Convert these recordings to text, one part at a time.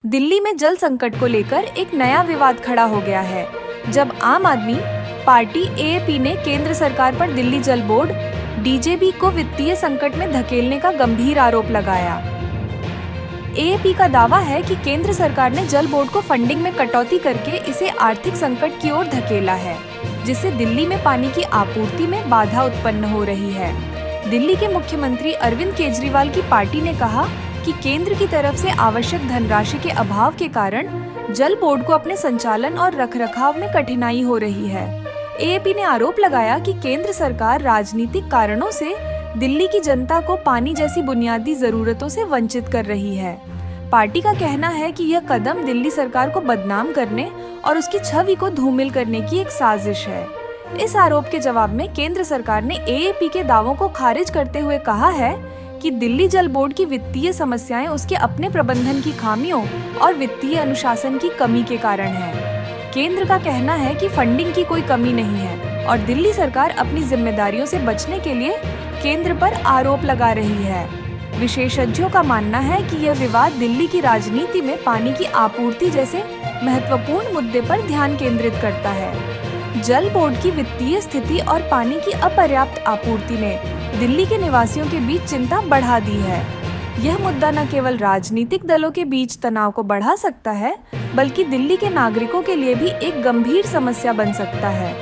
दिल्ली में जल संकट को लेकर एक नया विवाद खड़ा हो गया है, जब आम आदमी पार्टी एएपी ने केंद्र सरकार पर दिल्ली जल बोर्ड डीजेबी को वित्तीय संकट में धकेलने का गंभीर आरोप लगाया। एएपी का दावा है कि केंद्र सरकार ने जल बोर्ड को फंडिंग में कटौती करके इसे आर्थिक संकट की ओर धकेला है, जिससे दिल्ली में पानी की आपूर्ति में बाधा उत्पन्न हो रही है। दिल्ली के मुख्यमंत्री अरविंद केजरीवाल की पार्टी ने कहा कि केंद्र की तरफ से आवश्यक धनराशि के अभाव के कारण जल बोर्ड को अपने संचालन और रखरखाव में कठिनाई हो रही है। एएपी ने आरोप लगाया कि केंद्र सरकार राजनीतिक कारणों से दिल्ली की जनता को पानी जैसी बुनियादी जरूरतों से वंचित कर रही है। पार्टी का कहना है कि यह कदम दिल्ली सरकार को बदनाम करने और उसकी छवि को धूमिल करने की एक साजिश है। इस आरोप के जवाब में केंद्र सरकार ने एएपी के दावों को खारिज करते हुए कहा है कि दिल्ली जल बोर्ड की वित्तीय समस्याएं उसके अपने प्रबंधन की खामियों और वित्तीय अनुशासन की कमी के कारण है। केंद्र का कहना है कि फंडिंग की कोई कमी नहीं है और दिल्ली सरकार अपनी जिम्मेदारियों से बचने के लिए केंद्र पर आरोप लगा रही है। विशेषज्ञों का मानना है कि यह विवाद दिल्ली की राजनीति में पानी की आपूर्ति जैसे महत्वपूर्ण मुद्दे पर ध्यान केंद्रित करता है। जल बोर्ड की वित्तीय स्थिति और पानी की अपर्याप्त आपूर्ति ने दिल्ली के निवासियों के बीच चिंता बढ़ा दी है। यह मुद्दा न केवल राजनीतिक दलों के बीच तनाव को बढ़ा सकता है, बल्कि दिल्ली के नागरिकों के लिए भी एक गंभीर समस्या बन सकता है।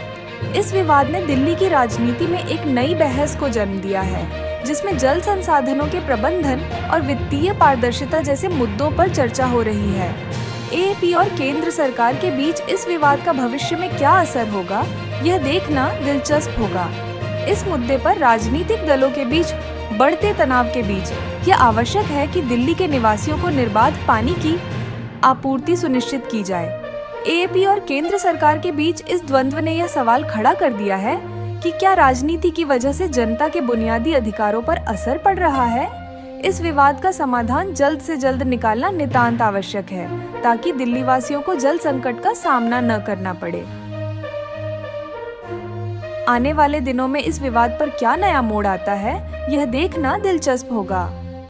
इस विवाद ने दिल्ली की राजनीति में एक नई बहस को जन्म दिया है, जिसमें जल संसाधनों के प्रबंधन और वित्तीय पारदर्शिता जैसे मुद्दों पर चर्चा हो रही है। एएपी और केंद्र सरकार के बीच इस विवाद का भविष्य में क्या असर होगा, यह देखना दिलचस्प होगा। इस मुद्दे पर राजनीतिक दलों के बीच बढ़ते तनाव के बीच यह आवश्यक है कि दिल्ली के निवासियों को निर्बाध पानी की आपूर्ति सुनिश्चित की जाए। एएपी और केंद्र सरकार के बीच इस द्वंद्व ने यह सवाल खड़ा कर दिया है कि क्या राजनीति की वजह से जनता के बुनियादी अधिकारों पर असर पड़ रहा है। इस विवाद का समाधान जल्द से जल्द निकालना नितांत आवश्यक है, ताकि दिल्ली वासियों को जल संकट का सामना न करना पड़े। आने वाले दिनों में इस विवाद पर क्या नया मोड़ आता है, यह देखना दिलचस्प होगा।